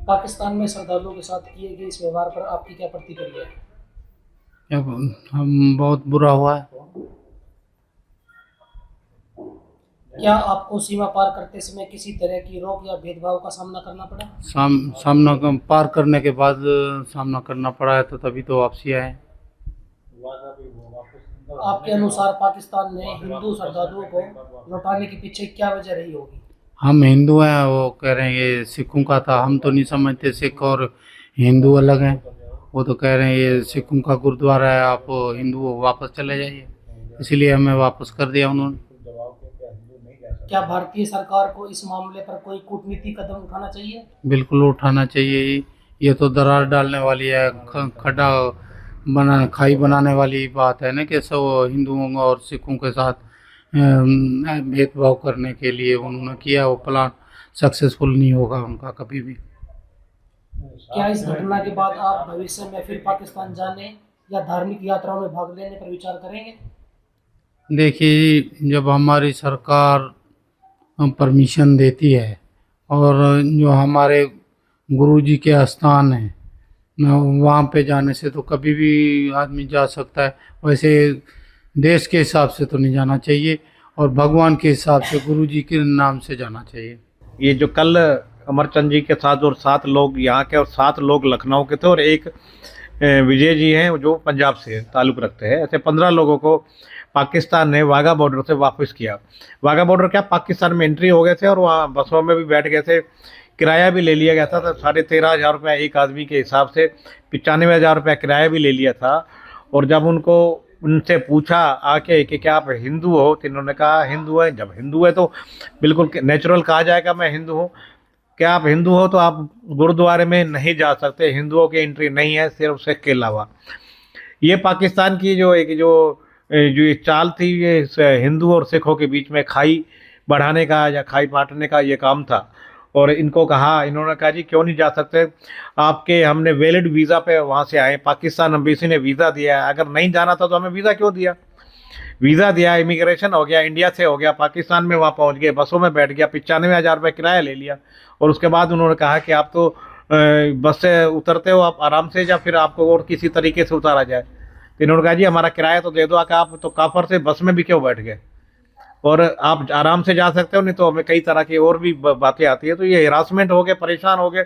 पाकिस्तान में श्रद्धालुओं के साथ किए गए इस व्यवहार पर आपकी क्या प्रतिक्रिया है? अब हम बहुत बुरा हुआ है। क्या आपको सीमा पार करते समय किसी तरह की रोक या भेदभाव का सामना करना पड़ा? पार करने के बाद सामना करना पड़ा है, तो तभी तो वापसी आए। आपके अनुसार पाकिस्तान ने हिंदू श्रद्धालुओं को लौटाने के पीछे क्या वजह रही होगी? हम हिंदू हैं, वो कह रहे हैं ये सिखों का था। हम तो नहीं समझते सिख और हिंदू अलग हैं। वो तो कह रहे हैं ये सिखों का गुरुद्वारा है, आप हिंदू वापस चले जाइए। इसीलिए हमें वापस कर दिया उन्होंने। क्या भारतीय सरकार को इस मामले पर कोई कूटनीतिक कदम उठाना चाहिए? बिल्कुल उठाना चाहिए। ये तो दरार डालने वाली है, खड्डा बना खाई बनाने वाली बात है ना, कि सब हिंदुओं और सिखों के साथ भेदभाव करने के लिए उन्होंने किया। वो प्लान सक्सेसफुल नहीं होगा उनका कभी भी। क्या इस घटना के बाद आप भविष्य में फिर पाकिस्तान जाने या धार्मिक यात्राओं में भाग लेने पर विचार करेंगे? देखिए, जब हमारी सरकार परमिशन देती है और जो हमारे गुरुजी के स्थान हैं वहाँ पे जाने से तो कभी भी आदमी जा सकता है। वैसे देश के हिसाब से तो नहीं जाना चाहिए, और भगवान के हिसाब से गुरुजी के नाम से जाना चाहिए। ये जो कल अमरचंद जी के साथ और 7 लोग यहाँ के और 7 लोग लखनऊ के थे और एक विजय जी हैं जो पंजाब से ताल्लुक़ रखते हैं, ऐसे 15 लोगों को पाकिस्तान ने वाघा बॉर्डर से वापस किया। वाघा बॉर्डर क्या, पाकिस्तान में एंट्री हो गए थे और वहाँ बसों में भी बैठ गए थे। किराया भी ले लिया गया था, तो 13,500 रुपये एक आदमी के हिसाब से 95,000 रुपये किराया भी ले लिया था। और जब उनसे पूछा आके कि क्या आप हिंदू हो, तो इन्होंने कहा हिंदू है। जब हिंदू है तो बिल्कुल नेचुरल कहा जाएगा मैं हिंदू हूँ। क्या आप हिंदू हो तो आप गुरुद्वारे में नहीं जा सकते, हिंदुओं की एंट्री नहीं है सिर्फ सिख के अलावा। ये पाकिस्तान की जो ये चाल थी, ये हिंदू और सिखों के बीच में खाई बढ़ाने का या खाई बांटने का ये काम था। और इन्होंने कहा जी क्यों नहीं जा सकते, आपके हमने वैलिड वीज़ा पे वहाँ से आए, पाकिस्तान एम्बेसी ने वीज़ा दिया है, अगर नहीं जाना था तो हमें वीज़ा क्यों दिया। वीज़ा दिया, इमिग्रेशन हो गया, इंडिया से हो गया, पाकिस्तान में वहाँ पहुँच गए, बसों में बैठ गया, 95,000 रुपये किराया ले लिया। और उसके बाद उन्होंने कहा कि आप तो बस से उतरते हो आप आराम से, या फिर आपको और किसी तरीके से उतारा जाए। तो इन्होंने कहा जी हमारा किराया तो दे दो, कि आप तो काफर से बस में भी क्यों बैठ गए, और आप आराम से जा सकते हो, नहीं तो हमें कई तरह की और भी बातें आती है। तो ये हिरासमेंट हो गए, परेशान हो गए।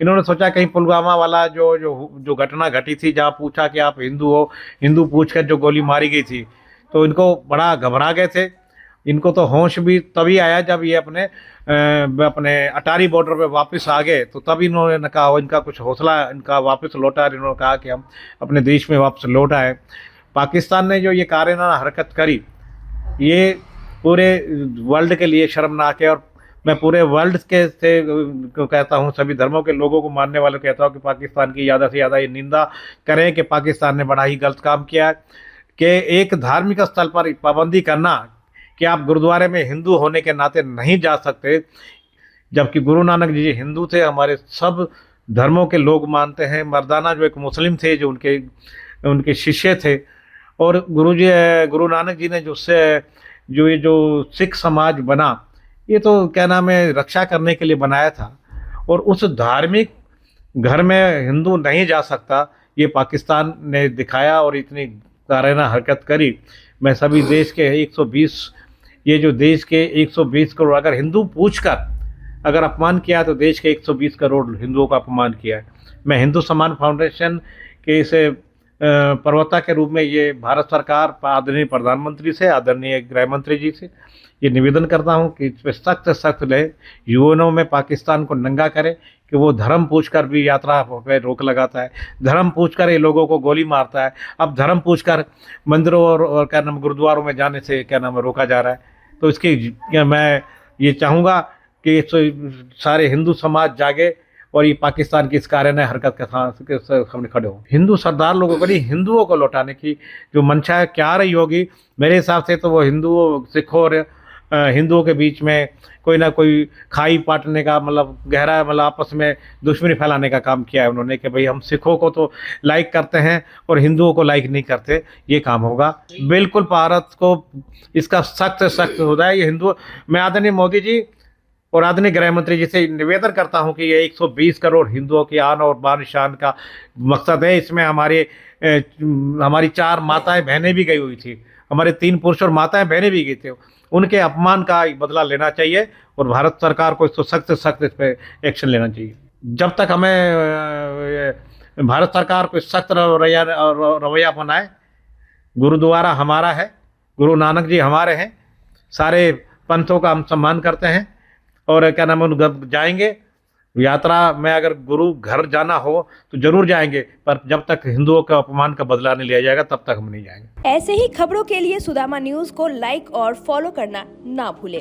इन्होंने सोचा कहीं पुलवामा वाला जो घटना घटी थी, जहाँ पूछा कि आप हिंदू हो, हिंदू पूछ कर जो गोली मारी गई थी, तो इनको बड़ा घबरा गए थे। इनको तो होश भी तभी आया जब ये अपने अटारी बॉर्डर पे वापस आ गए, तो तब इन्होंने कहा, इनका कुछ हौसला इनका वापस लौटा और इन्होंने कहा कि हम अपने देश में वापस लौट आए। पाकिस्तान ने जो ये कायराना हरकत करी, ये पूरे वर्ल्ड के लिए शर्मनाक है। और मैं पूरे वर्ल्ड के से कहता हूँ, सभी धर्मों के लोगों को मानने वालों को कहता हूँ कि पाकिस्तान की ज़्यादा से ज़्यादा ये निंदा करें कि पाकिस्तान ने बड़ा ही गलत काम किया है कि एक धार्मिक स्थल पर पाबंदी करना कि आप गुरुद्वारे में हिंदू होने के नाते नहीं जा सकते, जबकि गुरु नानक जी हिंदू थे, हमारे सब धर्मों के लोग मानते हैं। मर्दाना जो एक मुस्लिम थे जो उनके शिष्य थे, और गुरु नानक जी ने जो सिख समाज बना, ये तो क्या नाम है रक्षा करने के लिए बनाया था। और उस धार्मिक घर में हिंदू नहीं जा सकता, ये पाकिस्तान ने दिखाया और इतनी कायराना हरकत करी। मैं सभी देश के 120 ये जो देश के 120 करोड़ अगर हिंदू पूछकर अगर अपमान किया तो देश के 120 करोड़ हिंदुओं का अपमान किया है। मैं हिंदू सम्मान फाउंडेशन के इस प्रवक्ता के रूप में ये भारत सरकार आदरणीय प्रधानमंत्री से, आदरणीय गृह मंत्री जी से ये निवेदन करता हूँ कि इस पर सख्त से सख्त ले, युवाओं में पाकिस्तान को नंगा करे कि वो धर्म पूछकर भी यात्रा पे रोक लगाता है, धर्म पूछकर ये लोगों को गोली मारता है। अब धर्म पूछकर मंदिरों और क्या नाम गुरुद्वारों में जाने से क्या नाम रोका जा रहा है। तो इसकी मैं ये चाहूँगा कि सारे हिंदू समाज जागे और ये पाकिस्तान की इस कायराना हरकत के सामने खड़े हो। हिंदू सरदार लोगों को नहीं, हिंदुओं को लौटाने की जो मंशा है क्या रही होगी, मेरे हिसाब से तो वो हिंदुओं, सिखों और हिंदुओं के बीच में कोई ना कोई खाई पाटने का मतलब गहरा मतलब आपस में दुश्मनी फैलाने का काम किया है उन्होंने, कि भाई हम सिखों को तो लाइक करते हैं और हिंदुओं को लाइक नहीं करते, ये काम होगा। बिल्कुल भारत को इसका सख्त से सख्त होता है। ये हिंदू, मैं आदरणीय मोदी जी और आदरणीय गृह मंत्री जी से निवेदन करता हूं कि ये 120 करोड़ हिंदुओं की आन और बान शान का मकसद है। इसमें हमारी 4 माताएं बहनें भी गई हुई थी, हमारे 3 पुरुष और माताएं बहनें भी गई थे। उनके अपमान का बदला लेना चाहिए और भारत सरकार को इसको सख्त से सख्त इस पर एक्शन लेना चाहिए। जब तक भारत सरकार को सख्त रवैया अपनाए, गुरुद्वारा हमारा है, गुरु नानक जी हमारे हैं, सारे पंथों का हम सम्मान करते हैं और क्या नाम है जाएंगे यात्रा में। अगर गुरु घर जाना हो तो जरूर जाएंगे, पर जब तक हिंदुओं का अपमान का बदला नहीं लिया जाएगा तब तक हम नहीं जाएंगे। ऐसे ही खबरों के लिए सुदामा न्यूज को लाइक और फॉलो करना ना भूलें।